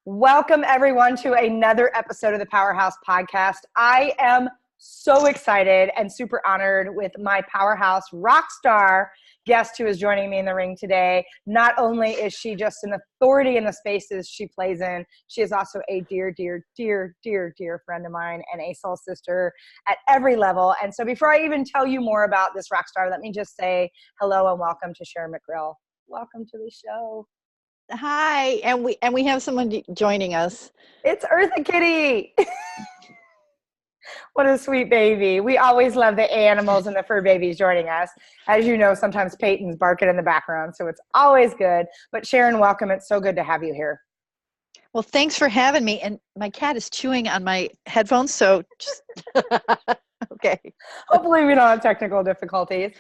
Welcome, everyone, to another episode of the Powerhouse Podcast. I am so excited and super honored with my Powerhouse rock star guest who is joining me in the ring today. Not only is she just an authority in the spaces she plays in, she is also a dear, dear, dear, dear, dear friend of mine and a soul sister at every level. And so before I even tell you more about this rock star, let me just say hello and welcome to Sharon McRill. Welcome to the show. Hi, and we have someone joining us. It's Eartha Kitty. What a sweet baby. We always love the animals and the fur babies joining us. As you know, sometimes Peyton's barking in the background, so it's always good. But Sharon, welcome. It's so good to have you here. Well, thanks for having me. And my cat is chewing on my headphones, so just okay. Hopefully we don't have technical difficulties.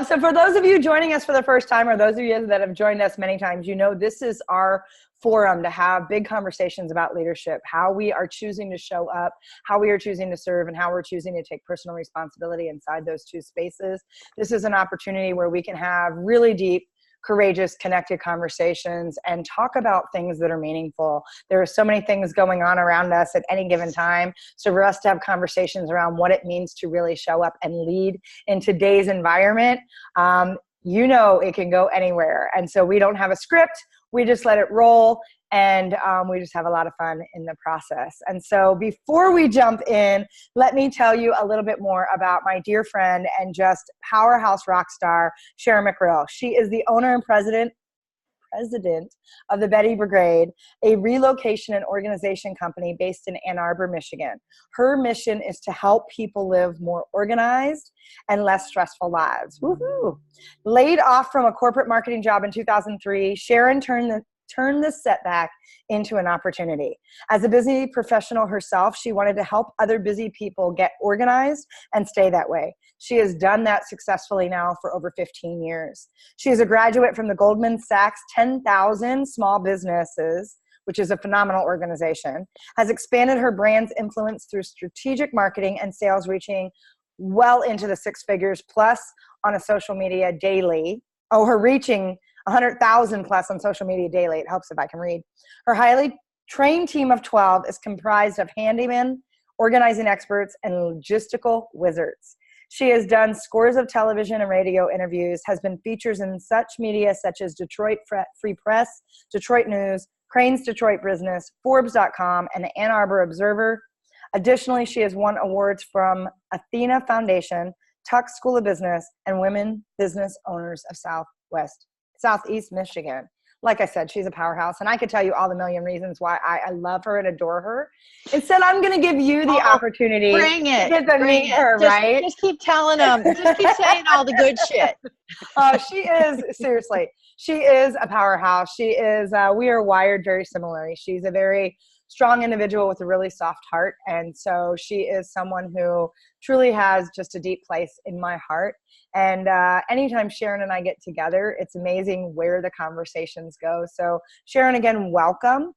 So for those of you joining us for the first time, or those of you that have joined us many times, you know this is our forum to have big conversations about leadership, how we are choosing to show up, how we are choosing to serve, and how we're choosing to take personal responsibility inside those two spaces. This is an opportunity where we can have really deep, courageous, connected conversations and talk about things that are meaningful. There are so many things going on around us at any given time. So for us to have conversations around what it means to really show up and lead in today's environment, you know it can go anywhere. And so we don't have a script. We just let it roll, and we just have a lot of fun in the process. And so before we jump in, let me tell you a little bit more about my dear friend and just powerhouse rock star, Sharon McRill. She is the owner and president of the Betty Brigade, a relocation and organization company based in Ann Arbor, Michigan. Her mission is to help people live more organized and less stressful lives. Woohoo! Laid off from a corporate marketing job in 2003, Sharon turned the setback into an opportunity. As a busy professional herself, she wanted to help other busy people get organized and stay that way. She has done that successfully now for over 15 years. She is a graduate from the Goldman Sachs 10,000 Small Businesses, which is a phenomenal organization, has expanded her brand's influence through strategic marketing and sales, reaching well into the six figures plus on a social media daily. Her reaching 100,000 plus on social media daily. It helps if I can read. Her highly trained team of 12 is comprised of handymen, organizing experts, and logistical wizards. She has done scores of television and radio interviews, has been featured in such media such as Detroit Free Press, Detroit News, Crain's Detroit Business, Forbes.com, and the Ann Arbor Observer. Additionally, she has won awards from Athena Foundation, Tuck School of Business, and Women Business Owners of Southeast Michigan. Like I said, she's a powerhouse, and I could tell you all the million reasons why I love her and adore her. Instead, I'm going to give you the opportunity bring it, to get to meet her, right? Just keep telling them. Just keep saying all the good shit. She is, seriously, she is a powerhouse. She is, we are wired very similarly. She's a very strong individual with a really soft heart. And so she is someone who truly has just a deep place in my heart. And anytime Sharon and I get together, it's amazing where the conversations go. So Sharon, again, welcome.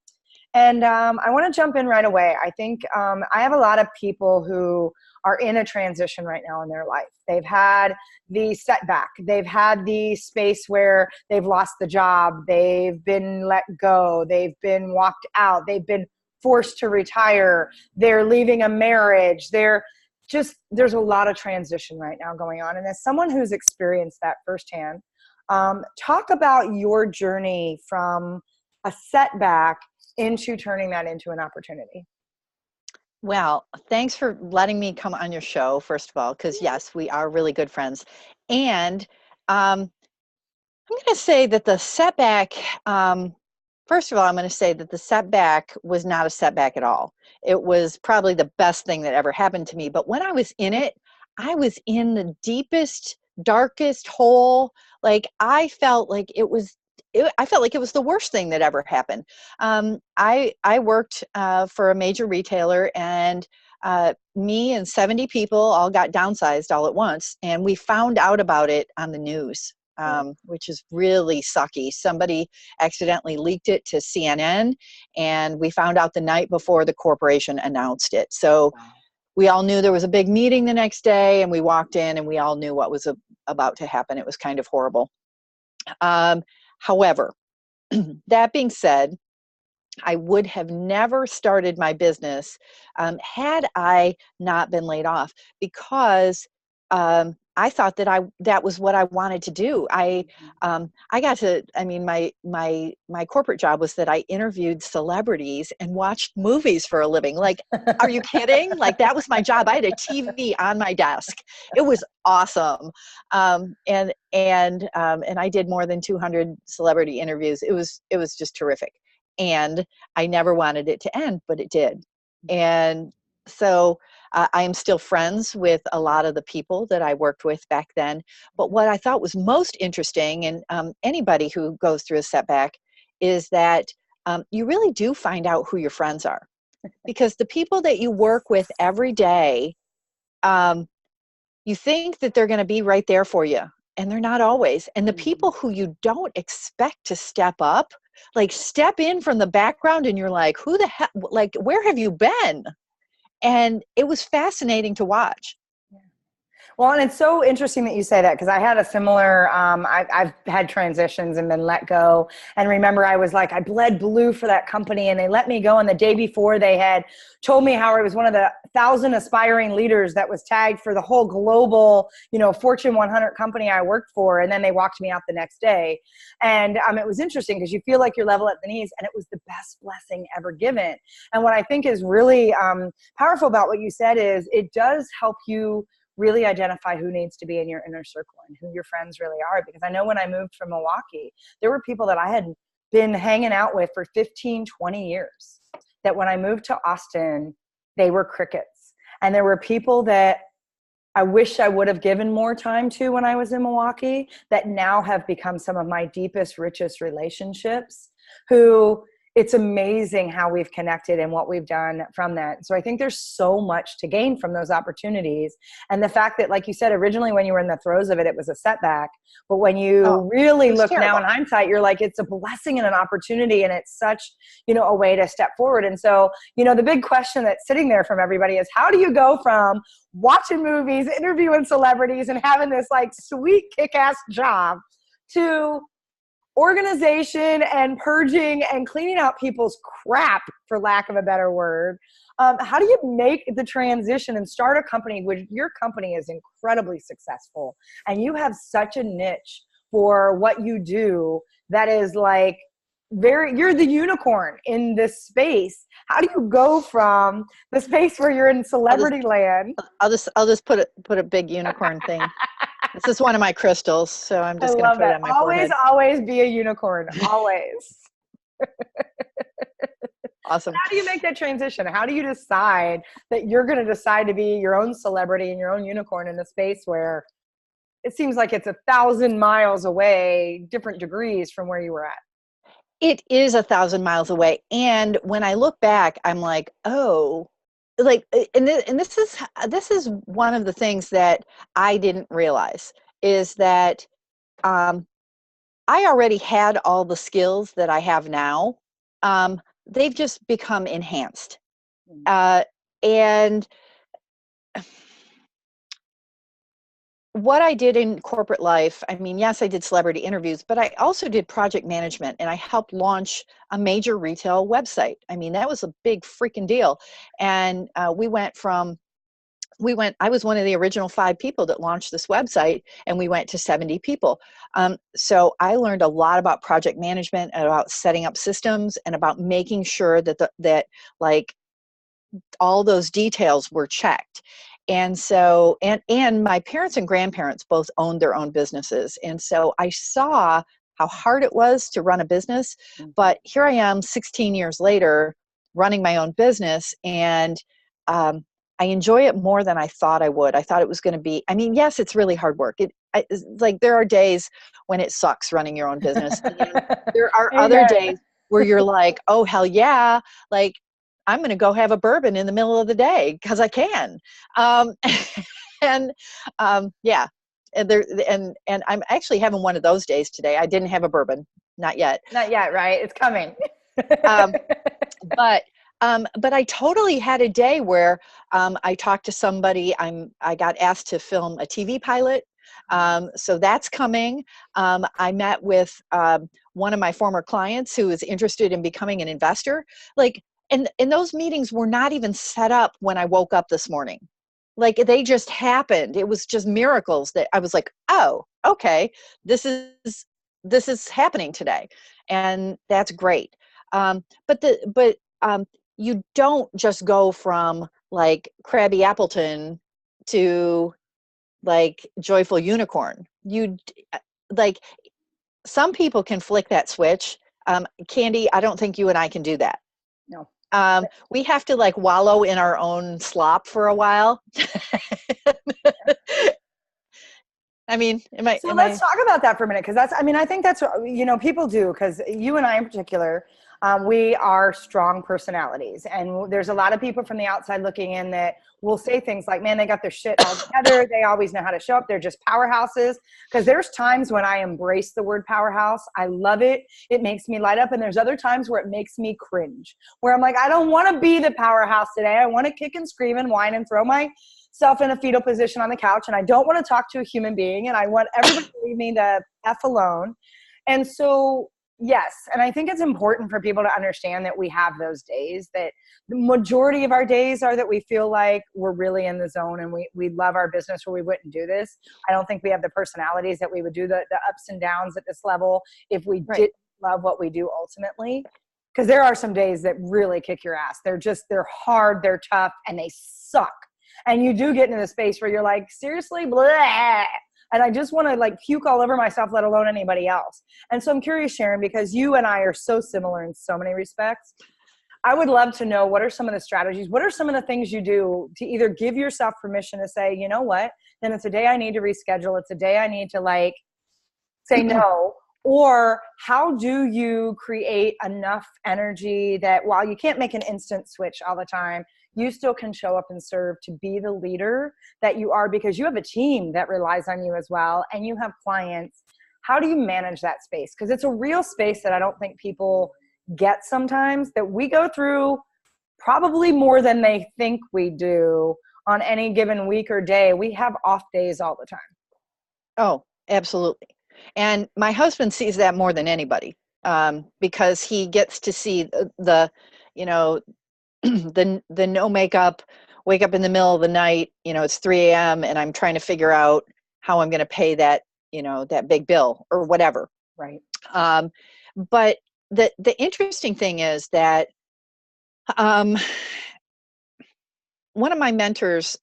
And I want to jump in right away. I think I have a lot of people who are in a transition right now in their life. They've had the setback. They've had the space where they've lost the job. They've been let go. They've been walked out. They've been forced to retire. They're leaving a marriage. There's a lot of transition right now going on. And as someone who's experienced that firsthand, talk about your journey from a setback into turning that into an opportunity. Well, thanks for letting me come on your show, first of all, because yes, we are really good friends. And I'm going to say that the setback, first of all, I'm going to say that the setback was not a setback at all. It was probably the best thing that ever happened to me. But when I was in it, I was in the deepest, darkest hole. Like I felt like it was the worst thing that ever happened. I worked for a major retailer, and me and 70 people all got downsized all at once. And we found out about it on the news. Which is really sucky. Somebody accidentally leaked it to CNN, and we found out the night before the corporation announced it. So we all knew there was a big meeting the next day, and we walked in and we all knew what was about to happen. It was kind of horrible. However, that being said, I would have never started my business had I not been laid off, because I thought that was what I wanted to do. I got to, I mean, my corporate job was that I interviewed celebrities and watched movies for a living. Like, are you kidding? Like, that was my job. I had a TV on my desk. It was awesome. And I did more than 200 celebrity interviews. It was just terrific. And I never wanted it to end, but it did. And so I am still friends with a lot of the people that I worked with back then. But what I thought was most interesting, and anybody who goes through a setback, is that you really do find out who your friends are. Because the people that you work with every day, you think that they're going to be right there for you, and they're not always. And the people who you don't expect to step up, like step in from the background, and you're like, who the heck, like, where have you been? And it was fascinating to watch. Well, and it's so interesting that you say that, because I had a similar, I've had transitions and been let go. And remember, I was like, I bled blue for that company, and they let me go. And the day before, they had told me how I was one of the 1,000 aspiring leaders that was tagged for the whole global, Fortune 100 company I worked for. And then they walked me out the next day. And it was interesting, because you feel like you're level at the knees, and it was the best blessing ever given. And what I think is really powerful about what you said is it does help you really identify who needs to be in your inner circle and who your friends really are. Because I know when I moved from Milwaukee, there were people that I had been hanging out with for 15, 20 years, that when I moved to Austin, they were crickets. And there were people that I wish I would have given more time to when I was in Milwaukee, that now have become some of my deepest, richest relationships, who it's amazing how we've connected and what we've done from that. So I think there's so much to gain from those opportunities. And the fact that, like you said, originally when you were in the throes of it, it was a setback. But when you really look now in hindsight, you're like, it's a blessing and an opportunity. And it's such, a way to step forward. And so, the big question that's sitting there from everybody is, how do you go from watching movies, interviewing celebrities, and having this like sweet kick-ass job to organization and purging and cleaning out people's crap, for lack of a better word? How do you make the transition and start a company, which your company is incredibly successful, and you have such a niche for what you do that is like you're the unicorn in this space. How do you go from the space where you're in celebrity land? I'll just put a big unicorn thing. This is one of my crystals, so I'm just going to put it on my forehead. Always be a unicorn. Always. Awesome. How do you make that transition? How do you decide that you're going to decide to be your own celebrity and your own unicorn in a space where it seems like it's 1,000 miles away, different degrees from where you were at? It is 1,000 miles away. And when I look back, I'm like, oh, like, and this is one of the things that I didn't realize, is that I already had all the skills that I have now. They've just become enhanced. And what I did in corporate life, I mean, yes, I did celebrity interviews, but I also did project management, and I helped launch a major retail website. I mean, that was a big freaking deal. And I was one of the original 5 people that launched this website, and we went to 70 people. So I learned a lot about project management and about setting up systems and about making sure that like all those details were checked. And so, and my parents and grandparents both owned their own businesses. And so I saw how hard it was to run a business. But here I am 16 years later running my own business, and I enjoy it more than I thought I would. I thought it was going to be, I mean, yes, it's really hard work. It's like there are days when it sucks running your own business. And there are other days where you're like, oh, hell yeah. Like, I'm going to go have a bourbon in the middle of the day because I can. Yeah. And I'm actually having one of those days today. I didn't have a bourbon. Not yet. Not yet, right? It's coming. But I totally had a day where I talked to somebody. I got asked to film a TV pilot So that's coming. I met with one of my former clients who is interested in becoming an investor. Like, and those meetings were not even set up when I woke up this morning. Like, they just happened. It was just miracles that I was like, oh, okay, this is happening today. And that's great. But you don't just go from like Krabby Appleton to like joyful unicorn. You like, some people can flick that switch. Candy, I don't think you and I can do that. No. We have to like wallow in our own slop for a while. I mean, let's talk about that for a minute. Cause I think that's what, people do. Cause you and I in particular, we are strong personalities, and there's a lot of people from the outside looking in that will say things like, man, they got their shit all together. They always know how to show up. They're just powerhouses. Cause there's times when I embrace the word powerhouse. I love it. It makes me light up. And there's other times where it makes me cringe, where I'm like, I don't want to be the powerhouse today. I want to kick and scream and whine and throw myself in a fetal position on the couch. And I don't want to talk to a human being. And I want everybody to leave me the F alone. And so, yes. And I think it's important for people to understand that we have those days, that the majority of our days are that we feel like we're really in the zone and we love our business, or we wouldn't do this. I don't think we have the personalities that we would do the ups and downs at this level if we didn't love what we do ultimately. Because there are some days that really kick your ass. They're hard, they're tough, and they suck. And you do get into the space where you're like, seriously, blah. And I just want to like puke all over myself, let alone anybody else. And so I'm curious, Sharon, because you and I are so similar in so many respects. I would love to know, what are some of the strategies? What are some of the things you do to either give yourself permission to say, you know what, then it's a day I need to reschedule. It's a day I need to like say no. Or how do you create enough energy that while you can't make an instant switch all the time, you still can show up and serve to be the leader that you are, because you have a team that relies on you as well, and you have clients. How do you manage that space? Because it's a real space that I don't think people get sometimes, that we go through probably more than they think we do on any given week or day. We have off days all the time. Oh, absolutely. And my husband sees that more than anybody, because he gets to see the no makeup, wake up in the middle of the night, it's 3 a.m. and I'm trying to figure out how I'm going to pay that, that big bill or whatever. Right. But the interesting thing is that one of my mentors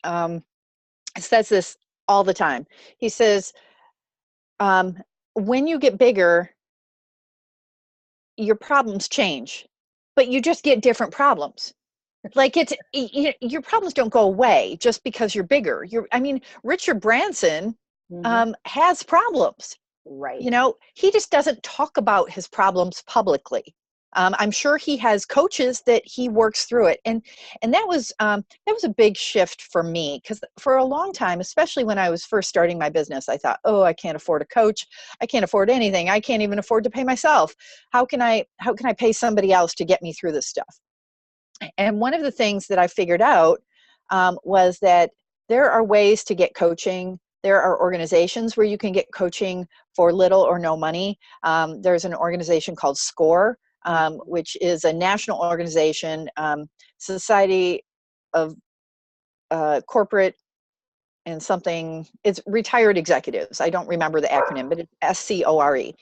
says this all the time. He says, when you get bigger, your problems change, but you just get different problems. Like your problems don't go away just because you're bigger. Richard Branson has problems. Right. He just doesn't talk about his problems publicly. I'm sure he has coaches that he works through it. And that was a big shift for me, because for a long time, especially when I was first starting my business, I thought, oh, I can't afford a coach. I can't afford anything. I can't even afford to pay myself. How can I pay somebody else to get me through this stuff? And one of the things that I figured out was that there are ways to get coaching. There are organizations where you can get coaching for little or no money. There's an organization called SCORE, which is a national organization, Society of Corporate and something. It's Retired Executives. I don't remember the acronym, but it's SCORE.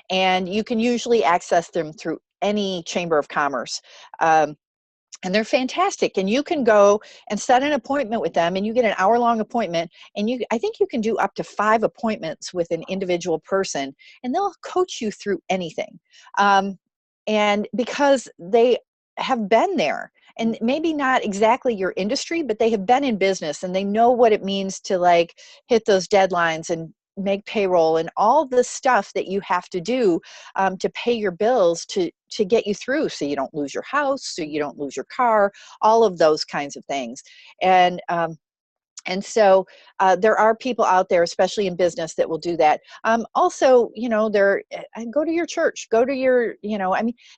And you can usually access them through any chamber of commerce. And they're fantastic. And you can go and set an appointment with them, and you get an hour-long appointment. And I think you can do up to 5 appointments with an individual person, and they'll coach you through anything. And because they have been there, and maybe not exactly your industry, but they have been in business, and they know what it means to like hit those deadlines and make payroll and all the stuff that you have to do to pay your bills to get you through, so you don't lose your house, so you don't lose your car, all of those kinds of things. And so there are people out there, especially in business, that will do that. Also, go to your church, go to your,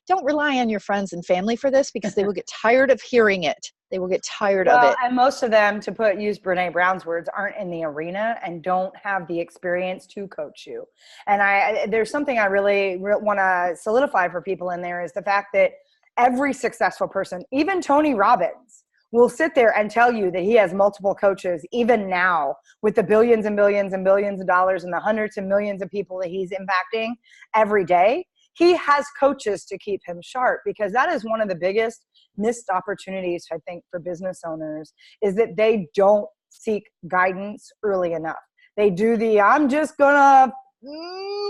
don't rely on your friends and family for this, because they will get tired of hearing it. They will get tired of Well, it. and most of them, use Brene Brown's words, aren't in the arena and don't have the experience to coach you. And there's something I really want to solidify for people in there, is the fact that every successful person, even Tony Robbins, will sit there and tell you that he has multiple coaches, even now, with the billions and billions and billions of dollars and the hundreds of millions of people that he's impacting every day. He has coaches to keep him sharp, because that is one of the biggest missed opportunities, I think, for business owners, is that they don't seek guidance early enough. They do I'm just gonna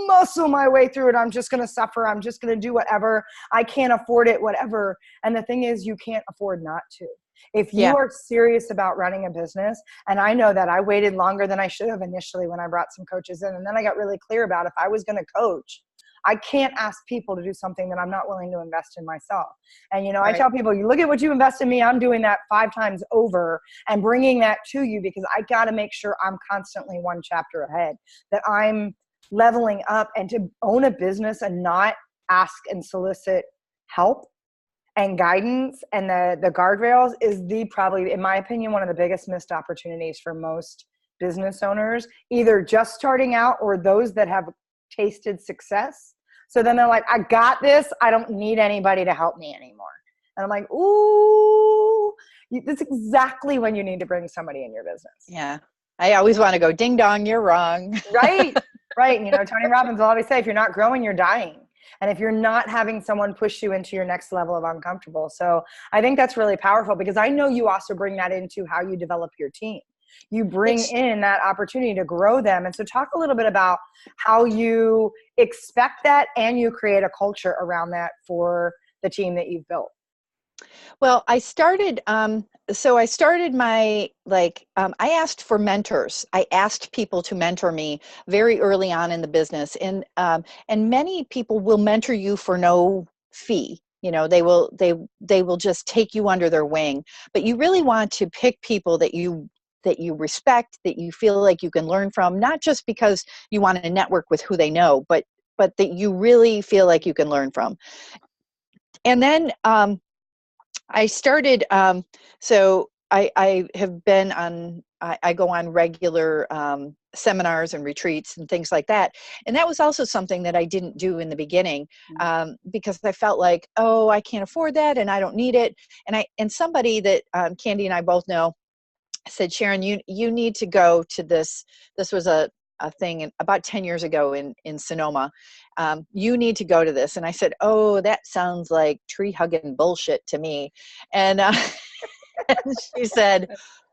muscle my way through it. I'm just gonna suffer. I'm just gonna do whatever. I can't afford it, whatever. And the thing is, you can't afford not to. If you are serious about running a business, and I know that I waited longer than I should have initially when I brought some coaches in, and then I got really clear about, if I was gonna coach, I can't ask people to do something that I'm not willing to invest in myself. And, I tell people, you look at what you invest in me, I'm doing that 5 times over and bringing that to you, because I got to make sure I'm constantly one chapter ahead, that I'm leveling up. And to own a business and not ask and solicit help and guidance and the guardrails is probably, in my opinion, one of the biggest missed opportunities for most business owners, either just starting out or those that have tasted success. So then they're like, I got this. I don't need anybody to help me anymore. And I'm like, ooh, that's exactly when you need to bring somebody in your business. Yeah. I always want to go, ding dong, you're wrong. Right. Right. Tony Robbins will always say, if you're not growing, you're dying. And if you're not having someone push you into your next level of uncomfortable. So I think that's really powerful, because I know you also bring that into how you develop your team. You bring in that opportunity to grow them. And so talk a little bit about how you expect that, and you create a culture around that for the team that you've built. Well, I started, I asked for mentors. I asked people to mentor me very early on in the business. And many people will mentor you for no fee. They will just take you under their wing, but you really want to pick people that you respect, that you feel like you can learn from, not just because you want to network with who they know, but that you really feel like you can learn from. And then I started, so I have been on, I go on regular seminars and retreats and things like that. And that was also something that I didn't do in the beginning, because I felt like, oh, I can't afford that and I don't need it. And somebody that Candy and I both know said, Sharon, you need to go to this. This was a thing about 10 years ago in Sonoma. You need to go to this. And I said, oh, that sounds like tree hugging bullshit to me. And, and she said,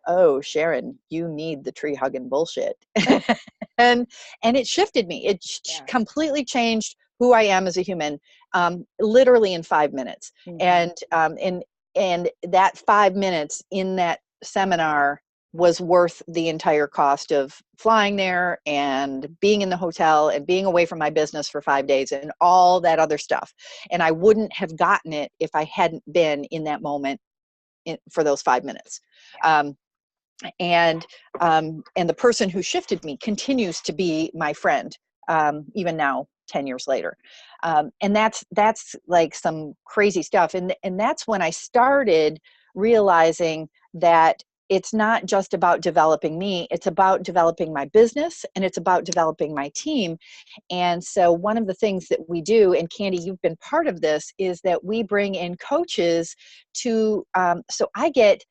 oh, Sharon, you need the tree hugging bullshit. and it shifted me. It completely changed who I am as a human, literally in 5 minutes. Mm-hmm. And that 5 minutes in that seminar was worth the entire cost of flying there and being in the hotel and being away from my business for 5 days and all that other stuff. And I wouldn't have gotten it if I hadn't been in that moment for those 5 minutes. And the person who shifted me continues to be my friend, even now, 10 years later. And that's like some crazy stuff. And that's when I started realizing that it's not just about developing me, it's about developing my business, and it's about developing my team. And so one of the things that we do, and Candy, you've been part of this, is that we bring in coaches to, so I get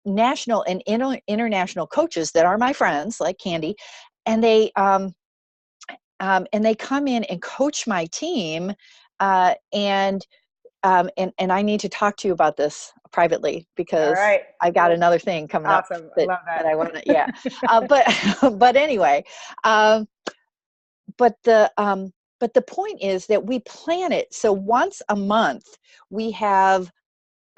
national and international coaches that are my friends, like Candy, and they come in and coach my team, and I need to talk to you about this privately, because I got another thing coming up. Awesome. I love that. I want to, yeah. But anyway, but the point is that we plan it. So once a month, we have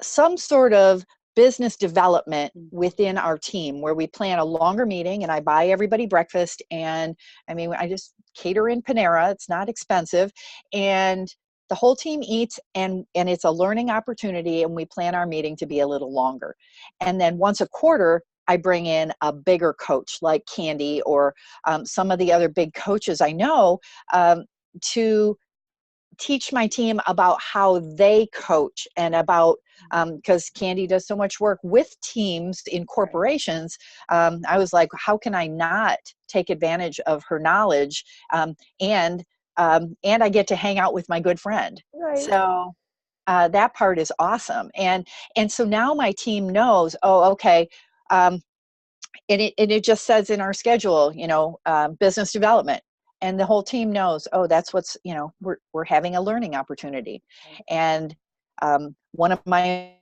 some sort of business development within our team where we plan a longer meeting, and I buy everybody breakfast. And I just cater in Panera. It's not expensive. And the whole team eats, and it's a learning opportunity, and we plan our meeting to be a little longer. And then once a quarter, I bring in a bigger coach like Candy or some of the other big coaches I know, to teach my team about how they coach and about, because Candy does so much work with teams in corporations. I was like, how can I not take advantage of her knowledge? And I get to hang out with my good friend. Right. So that part is awesome. And so now my team knows, oh, okay. And it just says in our schedule, business development. And the whole team knows, oh, that's what's, we're having a learning opportunity. And one of my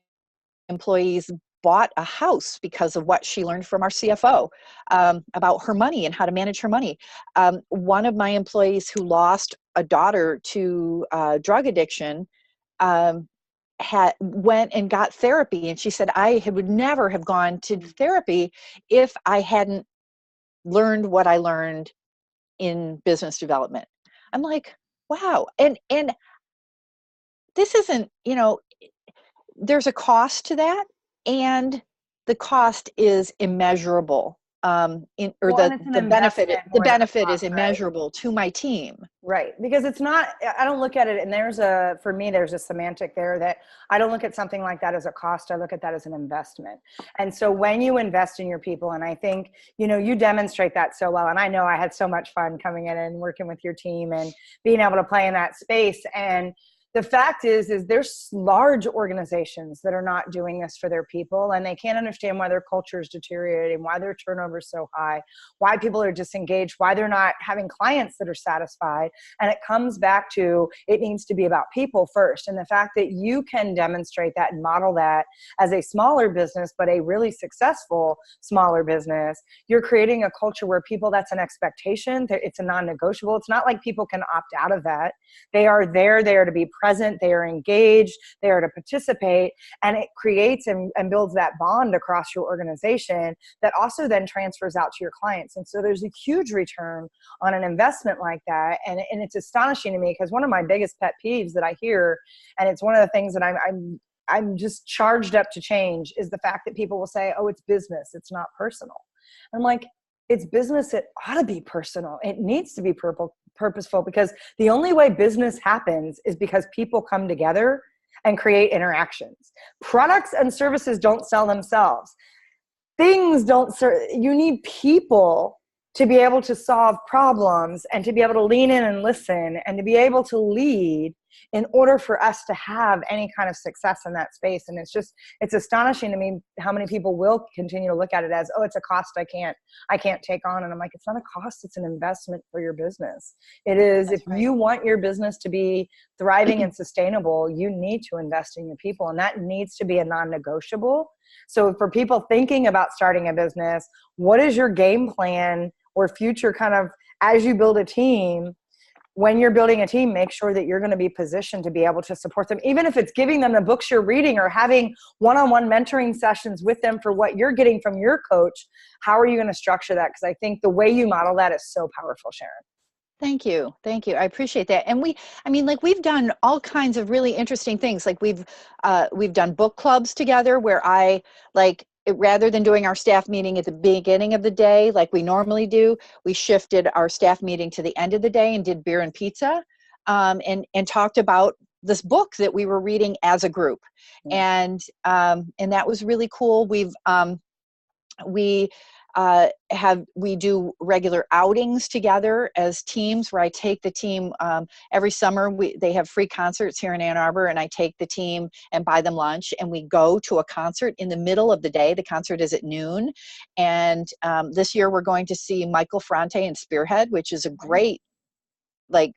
employees bought a house because of what she learned from our CFO about her money and how to manage her money. One of my employees who lost a daughter to drug addiction went and got therapy. And she said, I would never have gone to therapy if I hadn't learned what I learned in business development. I'm like, wow. And this isn't, there's a cost to that, and the cost is immeasurable. The benefit is immeasurable to my team. Right. Because it's not, I don't look at it, and for me, there's a semantic there that I don't look at something like that as a cost. I look at that as an investment. And so when you invest in your people, and I think, you demonstrate that so well. And I know I had so much fun coming in and working with your team and being able to play in that space. And the fact is there's large organizations that are not doing this for their people, and they can't understand why their culture is deteriorating, why their turnover is so high, why people are disengaged, why they're not having clients that are satisfied. And it comes back to, it needs to be about people first. And the fact that you can demonstrate that and model that as a smaller business, but a really successful smaller business, you're creating a culture where people, that's an expectation. It's a non-negotiable. It's not like people can opt out of that. They are there to be present, they are engaged, they are to participate, and it creates and builds that bond across your organization that also then transfers out to your clients. And so there's a huge return on an investment like that. And it's astonishing to me, because one of my biggest pet peeves that I hear, and it's one of the things that I'm just charged up to change, is the fact that people will say, oh, it's business, it's not personal. I'm like, it's business, it ought to be personal. It needs to be purposeful, because the only way business happens is because people come together and create interactions. Products and services don't sell themselves. Things don't you need people to be able to solve problems and to be able to lean in and listen and to be able to lead in order for us to have any kind of success in that space. And it's astonishing to me how many people will continue to look at it as, oh, it's a cost I can't take on. And I'm like, it's not a cost, it's an investment for your business. It is. That's right. You want your business to be thriving and sustainable, you need to invest in your people, and that needs to be a non-negotiable. So for people thinking about starting a business, what is your game plan or future kind of, as you build a team? When you're building a team, make sure that you're going to be positioned to be able to support them, even if it's giving them the books you're reading or having one-on-one mentoring sessions with them for what you're getting from your coach. How are you going to structure that? Because I think the way you model that is so powerful, Sharon. Thank you. I appreciate that. And we've done all kinds of really interesting things. Like we've done book clubs together where rather than doing our staff meeting at the beginning of the day, like we normally do, we shifted our staff meeting to the end of the day and did beer and pizza, and talked about this book that we were reading as a group. And that was really cool. We do regular outings together as teams, where I take the team every summer. They have free concerts here in Ann Arbor, and I take the team and buy them lunch, and we go to a concert in the middle of the day. The concert is at noon, and this year we're going to see Michael Franti and Spearhead, which is a great,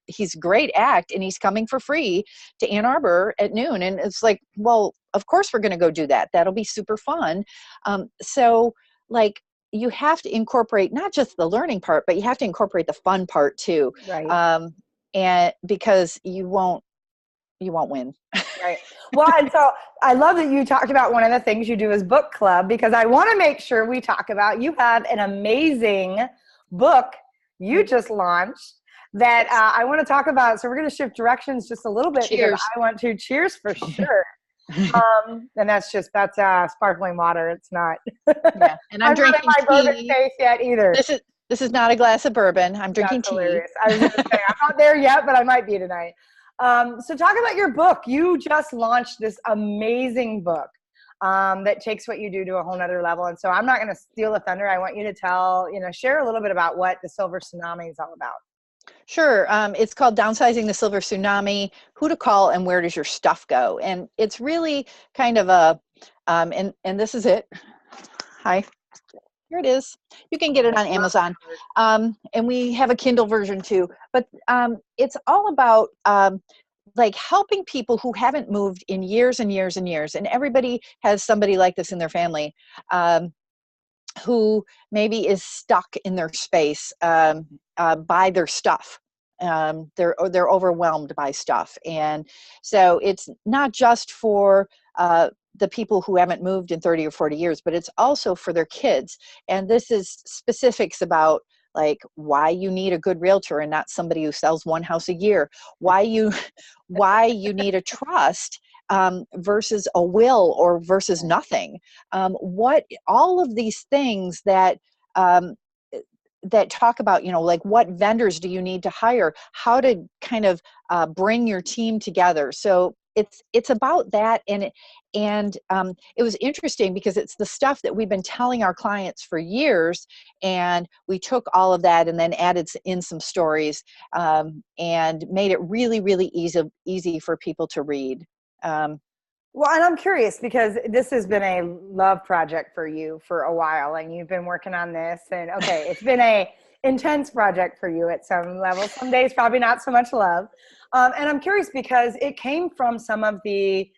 he's a great act, and he's coming for free to Ann Arbor at noon. And it's like, well, of course we're going to go do that. That'll be super fun. You have to incorporate not just the learning part, but you have to incorporate the fun part too. Right. And because you won't win. Right. Well, and so I love that you talked about one of the things you do is book club, because I want to make sure we talk about, you have an amazing book you just launched that I want to talk about. So we're going to shift directions just a little bit. Cheers. Because I want to cheers for sure. And that's sparkling water. It's not. Yeah. And I'm drinking not in my bourbon face yet either. This is not a glass of bourbon. I'm drinking That's tea. Hilarious. I was going to say, I'm not there yet, but I might be tonight. So talk about your book. You just launched this amazing book that takes what you do to a whole nother level. And so I'm not going to steal the thunder. I want you to share a little bit about what the Silver Tsunami is all about. Sure. It's called Downsizing the Silver Tsunami, Who to Call and Where Does Your Stuff Go? And it's really kind of a, and this is it. Hi. Here it is. You can get it on Amazon. And we have a Kindle version too. But it's all about like helping people who haven't moved in years and years and years. And everybody has somebody like this in their family who maybe is stuck in their space by their stuff. They're overwhelmed by stuff. And so it's not just for the people who haven't moved in 30 or 40 years, but it's also for their kids. And this is specifics about like why you need a good realtor and not somebody who sells one house a year, why you need a trust versus a will or versus nothing. What all of these things that that talk about, like what vendors do you need to hire, how to kind of bring your team together. So it's about that. And it was interesting because it's the stuff that we've been telling our clients for years. And we took all of that and then added in some stories and made it really, really easy for people to read. Well, and I'm curious because this has been a love project for you for a while, and you've been working on this, and okay, it's been a intense project for you at some level. Some days probably not so much love. And I'm curious because it came from some of the,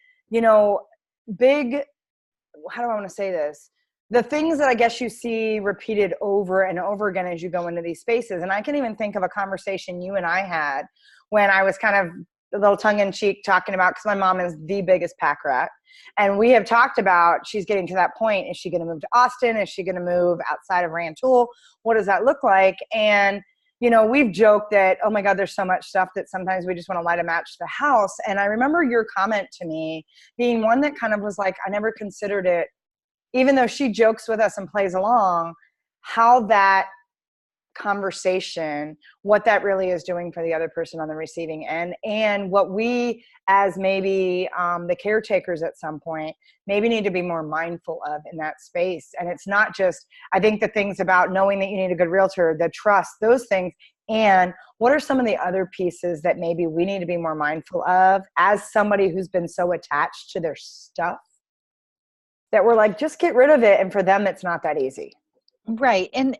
big, how do I want to say this? The things that I guess you see repeated over and over again as you go into these spaces. And I can even think of a conversation you and I had when I was kind of a little tongue-in-cheek talking about, because my mom is the biggest pack rat. And we have talked about she's getting to that point. Is she going to move to Austin? Is she going to move outside of Rantoul? What does that look like? And, we've joked that, oh my God, there's so much stuff that sometimes we just want to light a match to the house. And I remember your comment to me being one that kind of was like, I never considered it, even though she jokes with us and plays along, how that conversation, what that really is doing for the other person on the receiving end, and what we as maybe the caretakers at some point maybe need to be more mindful of in that space. And it's not just, I think the things about knowing that you need a good realtor, the trust, those things, and what are some of the other pieces that maybe we need to be more mindful of as somebody who's been so attached to their stuff that we're like, just get rid of it. And for them, it's not that easy. Right. And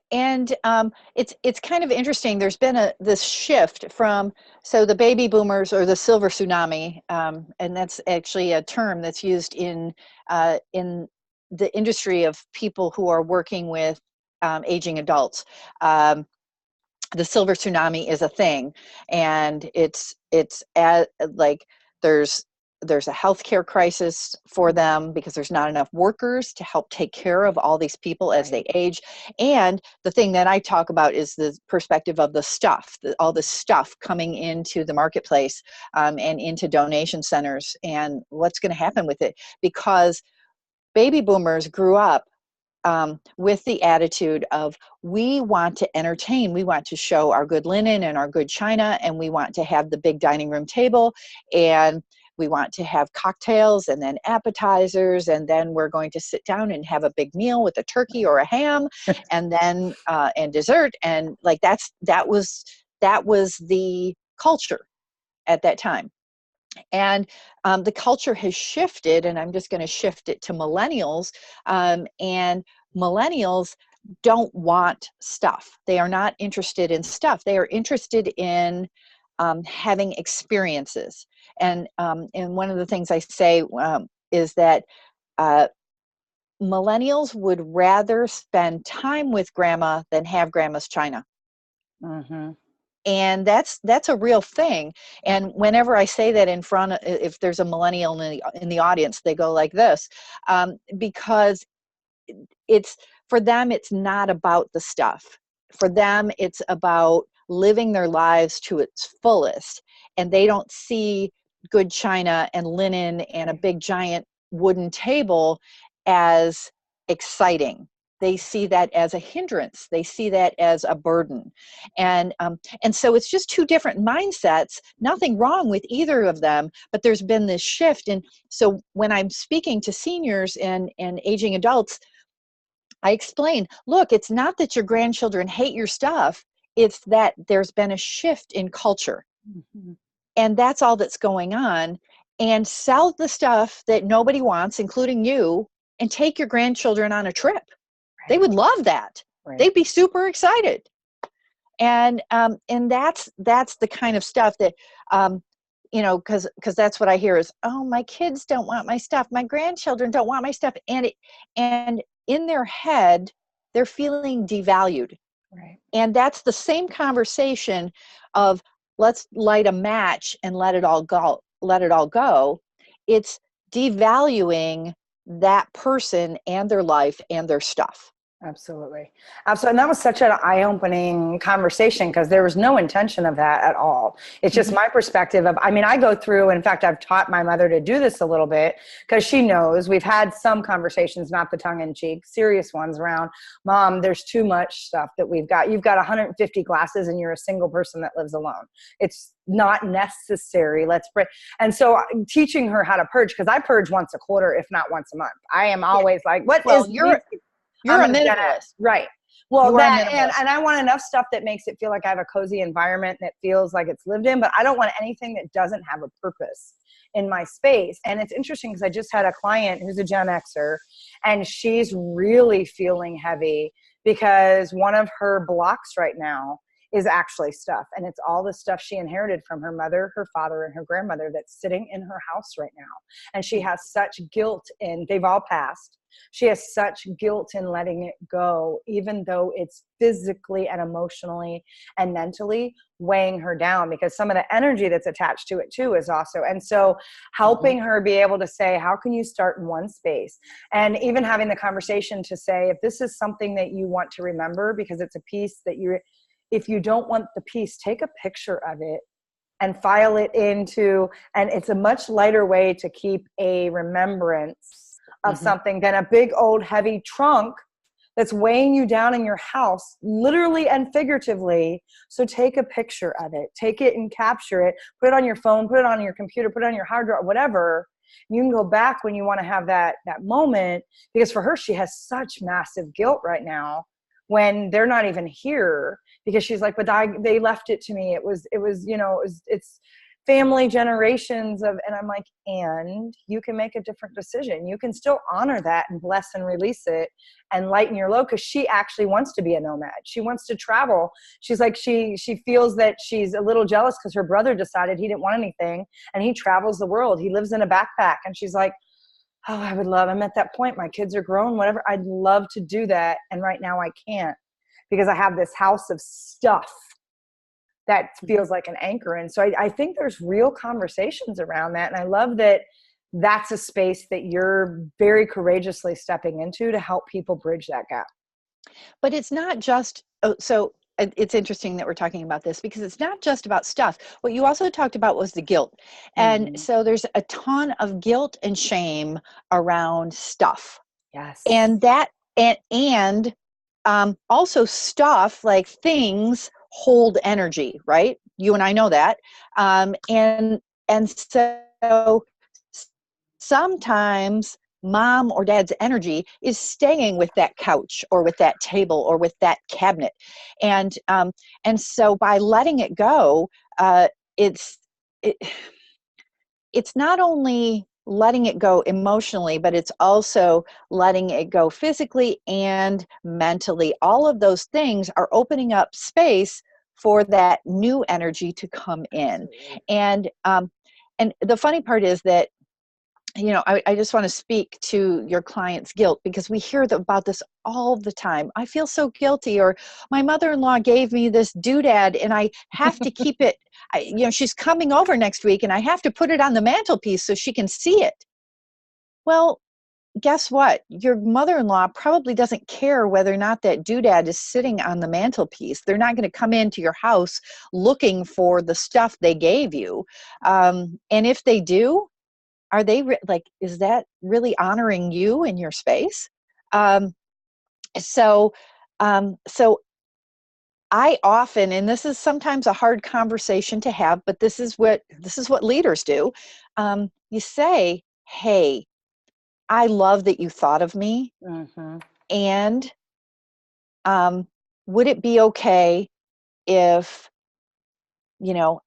it's kind of interesting. There's been this shift from, so the baby boomers or the silver tsunami, and that's actually a term that's used in the industry of people who are working with aging adults. The silver tsunami is a thing, and it's like there's a healthcare crisis for them because there's not enough workers to help take care of all these people as they age. And the thing that I talk about is the perspective of the stuff, all the stuff coming into the marketplace and into donation centers, and what's going to happen with it. Because baby boomers grew up with the attitude of, we want to entertain, we want to show our good linen and our good china, and we want to have the big dining room table, and we want to have cocktails and then appetizers, and then we're going to sit down and have a big meal with a turkey or a ham, and then and dessert, and like that was the culture at that time. And the culture has shifted, and I'm just going to shift it to millennials. And millennials don't want stuff. They are not interested in stuff. They are interested in having experiences. And one of the things I say is that millennials would rather spend time with grandma than have grandma's china. Mm-hmm. And that's a real thing. And whenever I say that in front of, if there's a millennial in the audience, they go like this, because it's, for them, it's not about the stuff. For them, it's about living their lives to its fullest. And they don't see good china and linen and a big giant wooden table as exciting. they see that as a hindrance. They see that as a burden. And so it's just two different mindsets, nothing wrong with either of them, but there's been this shift. And so when I'm speaking to seniors and aging adults, I explain, look, it's not that your grandchildren hate your stuff. It's that there's been a shift in culture. Mm-hmm. And that's all that's going on. And sell the stuff that nobody wants, including you, and take your grandchildren on a trip. Right. They would love that. Right. They'd be super excited. And that's the kind of stuff that, because that's what I hear is, oh, my kids don't want my stuff. My grandchildren don't want my stuff. And in their head, they're feeling devalued. Right. And that's the same conversation of, let's light a match and let it all go. It's devaluing that person and their life and their stuff. Absolutely. Absolutely. And that was such an eye-opening conversation because there was no intention of that at all. It's just my perspective of, I go through, in fact, I've taught my mother to do this a little bit because she knows we've had some conversations, not the tongue-in-cheek, serious ones around, Mom, there's too much stuff that we've got. You've got 150 glasses and you're a single person that lives alone. It's not necessary. Let's break. And so I'm teaching her how to purge, because I purge once a quarter, if not once a month. I am always like, You're a minimalist. Right. Well, that, and I want enough stuff that makes it feel like I have a cozy environment that feels like it's lived in, but I don't want anything that doesn't have a purpose in my space. And it's interesting because I just had a client who's a Gen Xer, and she's really feeling heavy because one of her blocks right now is actually stuff. And it's all the stuff she inherited from her mother, her father, and her grandmother that's sitting in her house right now. And she has such guilt, and they've all passed. She has such guilt in letting it go, even though it's physically and emotionally and mentally weighing her down, because some of the energy that's attached to it too is also. And so helping her be able to say, how can you start in one space? And even having the conversation to say, if this is something that you want to remember, because it's a piece that if you don't want the piece, take a picture of it and file it into, and it's a much lighter way to keep a remembrance of something than a big old heavy trunk that's weighing you down in your house, literally and figuratively. So take a picture of it, take it and capture it, put it on your phone, put it on your computer, put it on your hard drive, whatever. You can go back when you want to have that moment, because for her, she has such massive guilt right now when they're not even here, because she's like, but they left it to me. It's family generations of, and I'm like, and you can make a different decision. You can still honor that and bless and release it and lighten your load, because she actually wants to be a nomad. She wants to travel. She's like, she feels that she's a little jealous because her brother decided he didn't want anything and he travels the world. He lives in a backpack. And she's like, oh, I'm at that point. My kids are grown, whatever. I'd love to do that. And right now I can't, because I have this house of stuff that feels like an anchor. And so I think there's real conversations around that. And I love that that's a space that you're very courageously stepping into to help people bridge that gap. But it's not just, so it's interesting that we're talking about this, because it's not just about stuff. What you also talked about was the guilt. And so there's a ton of guilt and shame around stuff. Yes. And that, and also stuff, like things hold energy, right? You and I know that. And so sometimes mom or dad's energy is staying with that couch or with that table or with that cabinet. And so by letting it go, it's not only letting it go emotionally, but it's also letting it go physically and mentally. All of those things are opening up space for that new energy to come in. And the funny part is that, I just want to speak to your client's guilt, because we hear about this all the time. I feel so guilty, or my mother-in-law gave me this doodad and I have to keep it. She's coming over next week and I have to put it on the mantelpiece so she can see it. Well, guess what? Your mother-in-law probably doesn't care whether or not that doodad is sitting on the mantelpiece. They're not going to come into your house looking for the stuff they gave you. And if they do, are they is that really honoring you in your space? So, so I often, and this is sometimes a hard conversation to have, but this is what leaders do. You say, "Hey, I love that you thought of me, Mm-hmm. and um, would it be okay if,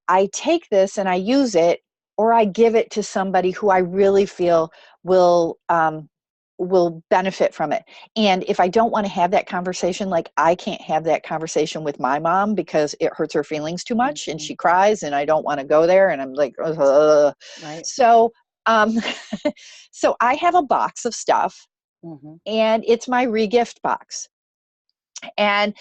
I take this and I use it, or I give it to somebody who I really feel will benefit from it. And if I don't want to have that conversation, like I can't have that conversation with my mom because it hurts her feelings too much and Mm-hmm. she cries and I don't want to go there and I'm like, ugh. Right. So um so I have a box of stuff, Mm-hmm. and it's my regift box. And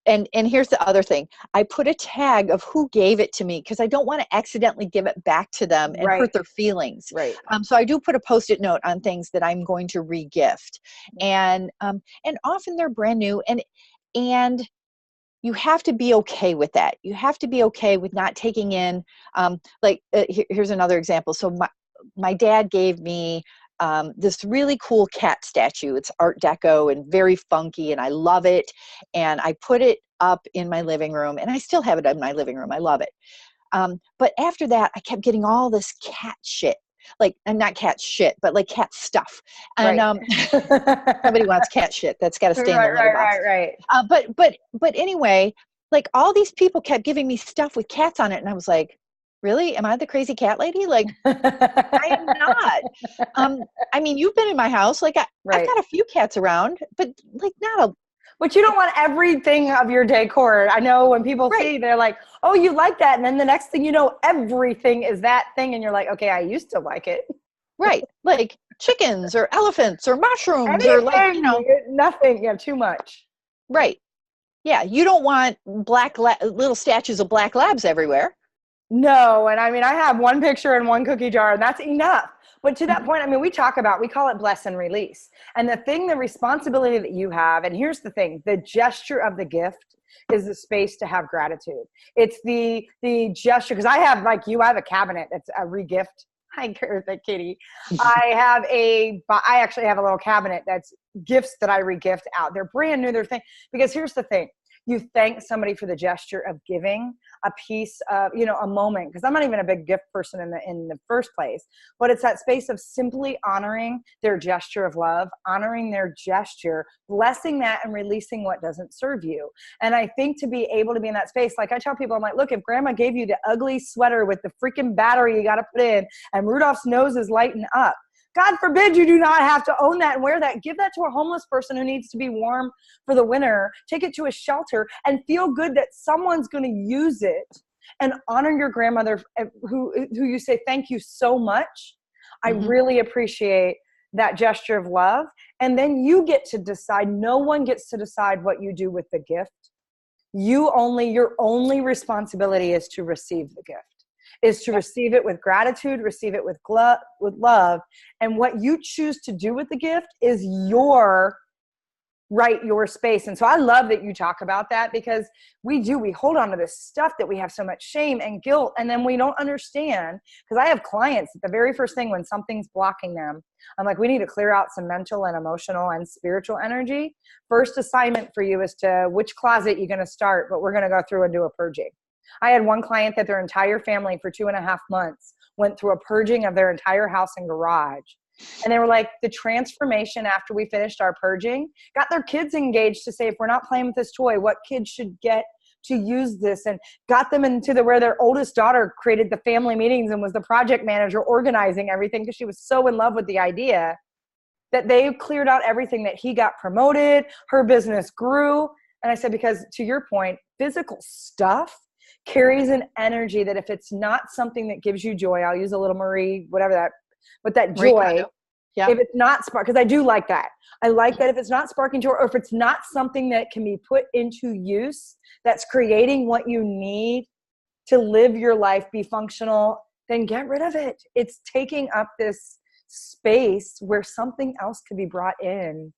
and here's the other thing. I put a tag of who gave it to me because I don't want to accidentally give it back to them and Right. hurt their feelings. Right. So I do put a post-it note on things that I'm going to regift, and often they're brand new, and you have to be okay with that. You have to be okay with not taking in, here's another example. So my dad gave me this really cool cat statue. It's Art Deco and very funky, and I love it. And I put it up in my living room, and I still have it in my living room. I love it. But after that, I kept getting all this cat shit, like, and not cat shit, but like cat stuff. And Right. nobody wants cat shit. That's got to stay in the Right, litter right, box. right, right. But anyway, like all these people kept giving me stuff with cats on it, and I was like, really? Am I the crazy cat lady? Like, I am not. I mean, you've been in my house. Like, I've Right. got a few cats around, but like not a But you don't want everything of your decor. I know when people right, see, they're like, oh, you like that. And then the next thing you know, everything is that thing. And you're like, okay, I used to like it. right. Like chickens or elephants or mushrooms or like, Anything, nothing. Yeah, too much. right. Yeah. You don't want little statues of black labs everywhere. No, and I mean, I have one picture in one cookie jar, and that's enough. But to that Mhm. point, I mean, we call it bless and release. And the responsibility that you have, and here's the thing, the gesture of the gift is the space to have gratitude. It's the gesture, because I have, like you, I have a cabinet that's a regift. Hi, Kitty. I actually have a little cabinet that's gifts that I regift out. They're brand new, because here's the thing. You thank somebody for the gesture of giving a piece of, a moment, because I'm not even a big gift person in the first place, but it's that space of simply honoring their gesture of love, honoring their gesture, blessing that, and releasing what doesn't serve you. And I think to be able to be in that space, like I tell people, I'm like, look, if grandma gave you the ugly sweater with the freaking battery you got to put in and Rudolph's nose is lighting up, God forbid you do not have to own that and wear that. Give that to a homeless person who needs to be warm for the winter. Take it to a shelter and feel good that someone's going to use it, and honor your grandmother who you say, thank you so much. I really appreciate that gesture of love. And then you get to decide. No one gets to decide what you do with the gift. Your only responsibility is to receive the gift. Is to receive it with gratitude, receive it with love. And what you choose to do with the gift is your space. And so I love that you talk about that, because we hold on to this stuff that we have so much shame and guilt, and then we don't understand. Because I have clients, the very first thing when something's blocking them, I'm like, we need to clear out some mental and emotional and spiritual energy. First assignment for you is to which closet you're going to start, but we're going to go through and do a purging. I had one client that their entire family for 2.5 months went through a purging of their entire house and garage. And they were like, the transformation after we finished our purging got their kids engaged to say, if we're not playing with this toy, what kids should get to use this, and got them into where their oldest daughter created the family meetings and was the project manager organizing everything, because she was so in love with the idea that they cleared out everything, that he got promoted, her business grew. And I said, because to your point, physical stuff carries an energy that if it's not something that gives you joy, I'll use a little Marie, whatever that, but that joy, yeah. If it's not spark, because I do like that. I like that if it's not sparking joy, or if it's not something that can be put into use, that's creating what you need to live your life, be functional, then get rid of it. It's taking up this space where something else could be brought in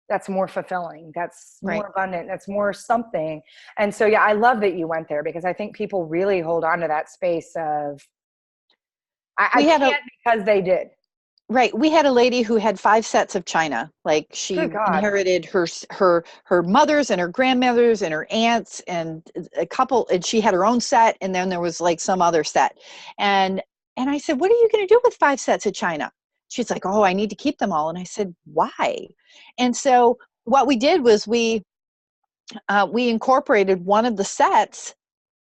that's more fulfilling, that's more abundant, that's more something. And so, yeah, I love that you went there, because I think people really hold on to that space of, I can't because they did. Right. We had a lady who had 5 sets of china. Like she Good God. inherited her mother's and her grandmother's and her aunts and a couple, and she had her own set, and then there was like some other set. And I said, "What are you going to do with 5 sets of china?" She's like, "Oh, I need to keep them all." And I said, "Why?" And so what we did was we incorporated one of the sets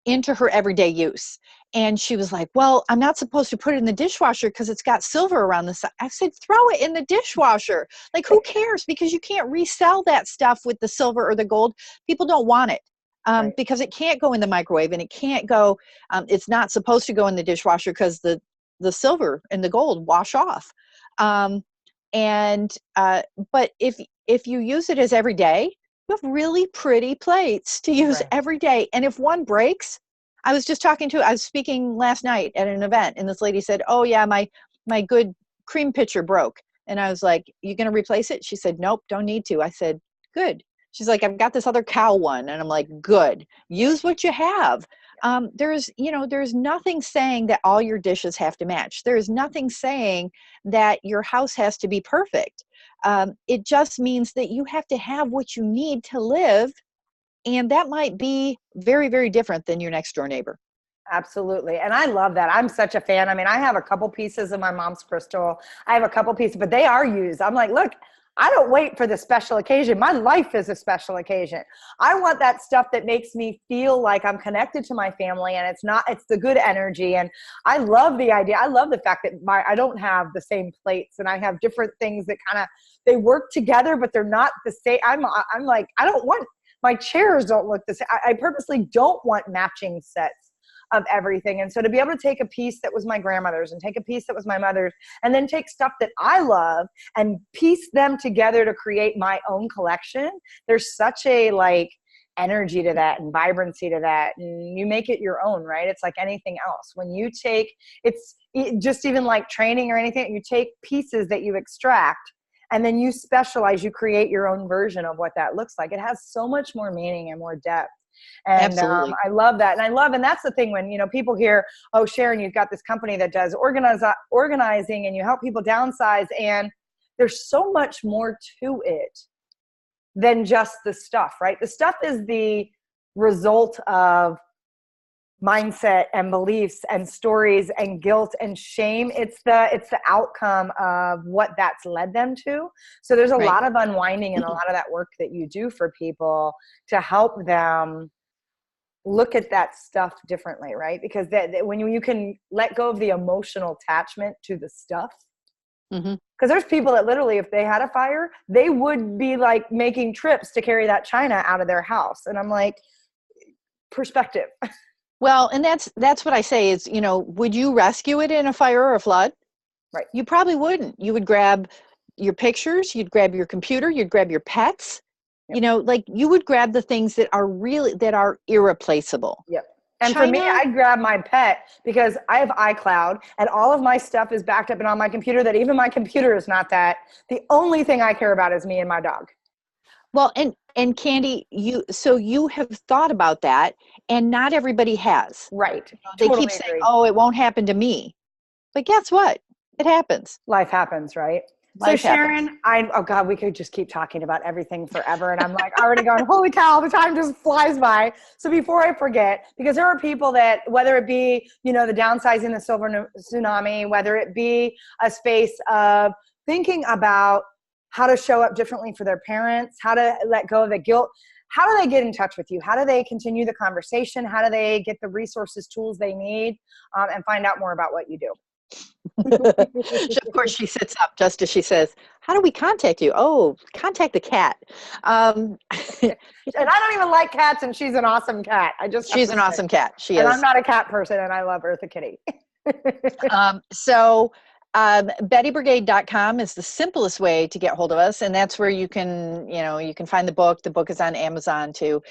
into her everyday use. And she was like, "Well, I'm not supposed to put it in the dishwasher because it's got silver around the side." I said, "Throw it in the dishwasher. Like, who cares? Because you can't resell that stuff with the silver or the gold. People don't want it Right. because it can't go in the microwave, and it can't go, it's not supposed to go in the dishwasher because the silver and the gold wash off. Um, and but if you use it as every day, you have really pretty plates to use Right. every day. And if one breaks, I was speaking last night at an event, and this lady said, "Oh yeah, my good cream pitcher broke." And I was like, "You going to replace it?" She said, "Nope, don't need to." I said, "Good." She's like, "I've got this other cow one." And I'm like, "Good. Use what you have." There's nothing saying that all your dishes have to match. There is nothing saying that your house has to be perfect. It just means that you have to have what you need to live, and that might be very, very different than your next door neighbor. Absolutely. And I love that. I'm such a fan. I mean, I have a couple pieces of my mom's crystal. I have a couple pieces, but they are used. I'm like, look, I don't wait for the special occasion. My life is a special occasion. I want that stuff that makes me feel like I'm connected to my family, and it's the good energy. And I love the idea. I love the fact that I don't have the same plates, and I have different things that they work together, but they're not the same. I'm like, I don't want, my chairs don't look the same. I purposely don't want matching sets of everything. And so to be able to take a piece that was my grandmother's and take a piece that was my mother's, and then take stuff that I love and piece them together to create my own collection, there's such a energy to that and vibrancy to that, and you make it your own, right? It's like anything else. When you take, just even like training or anything, you take pieces that you extract and then you specialize, you create your own version of what that looks like. It has so much more meaning and more depth. And Absolutely. I love that. And that's the thing when, people hear, "Oh, Sharon, you've got this company that does organizing and you help people downsize." And there's so much more to it than just the stuff, right? The stuff is the result of mindset and beliefs and stories and guilt and shame. It's the outcome of what that's led them to. So there's a Right. lot of unwinding and a lot of that work that you do for people to help them look at that stuff differently, right? Because when you can let go of the emotional attachment to the stuff, Mm-hmm. because there's people that literally, if they had a fire, they would be like making trips to carry that china out of their house. And I'm like, perspective. Well, and that's what I say is, would you rescue it in a fire or a flood? Right. You probably wouldn't. You would grab your pictures, you'd grab your computer, you'd grab your pets. Yep. Like you would grab the things that are irreplaceable. Yep. And for me, China, I'd grab my pet because I have iCloud and all of my stuff is backed up and on my computer, that even my computer is not that. The only thing I care about is me and my dog. well, and Candy, you have thought about that, and not everybody has. Right. They keep Totally saying, agree. "Oh, it won't happen to me," but guess what? It happens. Life happens, right? So Life happens. Sharon, oh God, we could just keep talking about everything forever. And I'm like already going, holy cow, the time just flies by. So before I forget, because there are people that, whether it be, the downsizing, the silver tsunami, whether it be a space of thinking about how to show up differently for their parents, how to let go of the guilt, how do they get in touch with you? How do they continue the conversation? How do they get the resources, tools they need, and find out more about what you do? Of course, she sits up just as she says, "How do we contact you?" "Oh, contact the cat." Um, And I don't even like cats, and she's an awesome cat. I just have she's to an say. awesome cat. She And I'm is. not a cat person, and I love Eartha Kitty. So BettyBrigade.com is the simplest way to get hold of us, and that's where you can find the book. The book is on Amazon too.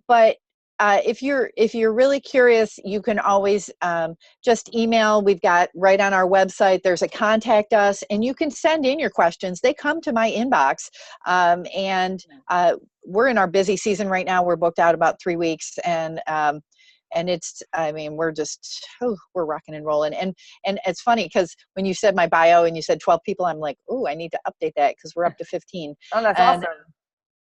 But if you're really curious, you can always just email. We've got right on our website, there's a contact us, and you can send in your questions. They come to my inbox, and we're in our busy season right now. We're booked out about 3 weeks, and and it's, I mean, we're just, we're rocking and rolling. And it's funny because when you said my bio and you said 12 people, I'm like, oh, I need to update that because we're up to 15. Oh, that's and awesome.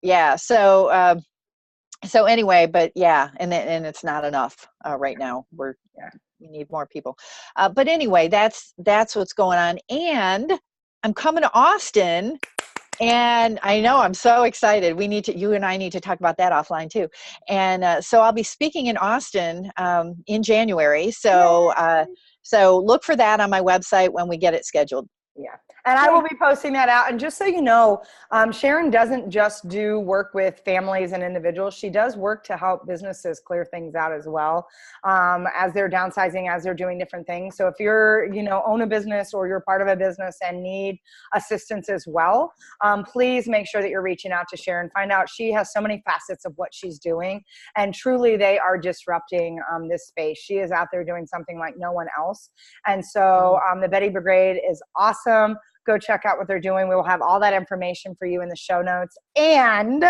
yeah, so anyway, but yeah, and it's not enough right now. We need more people. But anyway, that's what's going on. And I'm coming to Austin, and I know I'm so excited. You and I need to talk about that offline too. And so I'll be speaking in Austin in January. So look for that on my website when we get it scheduled. Yeah. And I will be posting that out. And just so you know, Sharon doesn't just do work with families and individuals. She does work to help businesses clear things out as well, as they're downsizing, as they're doing different things. So if you're, own a business or you're part of a business and need assistance as well, please make sure that you're reaching out to Sharon. Find out, she has so many facets of what she's doing. And truly, they are disrupting this space. She is out there doing something like no one else. And so the Betty Brigade is awesome. Go check out what they're doing. We will have all that information for you in the show notes. And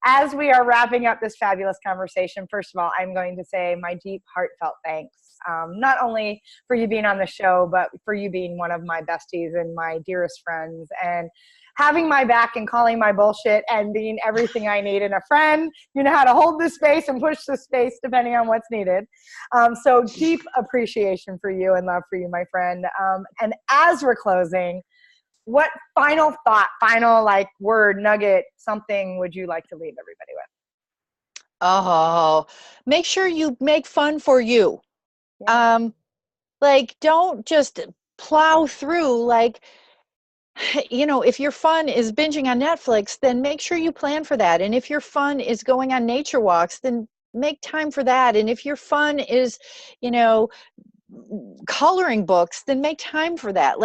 as we are wrapping up this fabulous conversation, first of all, I'm going to say my deep, heartfelt thanks, not only for you being on the show, but for you being one of my besties and my dearest friends, and having my back and calling my bullshit and being everything I need in a friend. You know how to hold the space and push the space depending on what's needed. So deep appreciation for you and love for you, my friend. And as we're closing, what final thought, word, nugget, something would you like to leave everybody with? Oh, make sure you make fun for you. Yeah. Don't just plow through. If your fun is binging on Netflix, then make sure you plan for that. And if your fun is going on nature walks, then make time for that. And if your fun is, coloring books, then make time for that.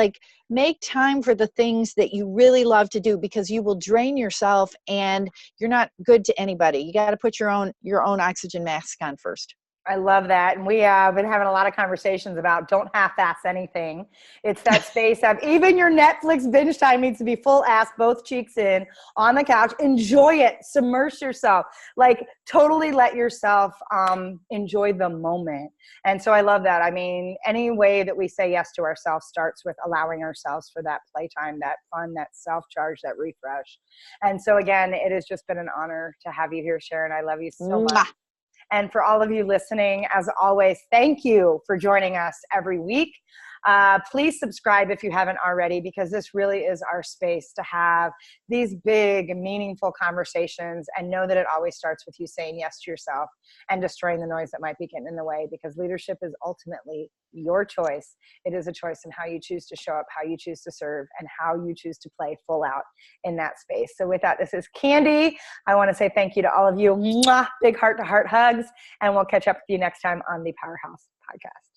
Make time for the things that you really love to do, because you will drain yourself and you're not good to anybody. You got to put your own oxygen mask on first. I love that. And we have been having a lot of conversations about don't half-ass anything. It's that space of even your Netflix binge time needs to be full ass, both cheeks in, on the couch. Enjoy it. Submerge yourself. Totally let yourself enjoy the moment. And so I love that. I mean, any way that we say yes to ourselves starts with allowing ourselves for that playtime, that fun, that self-charge, that refresh. And so again, it has just been an honor to have you here, Sharon. I love you so much. And for all of you listening, as always, thank you for joining us every week. Please subscribe if you haven't already, because this really is our space to have these big, meaningful conversations, and know that it always starts with you saying yes to yourself and destroying the noise that might be getting in the way, because leadership is ultimately your choice. It is a choice in how you choose to show up, how you choose to serve, and how you choose to play full out in that space. So with that, this is Candy. I want to say thank you to all of you. Mwah! Big heart-to-heart hugs, and we'll catch up with you next time on the Powerhouse Podcast.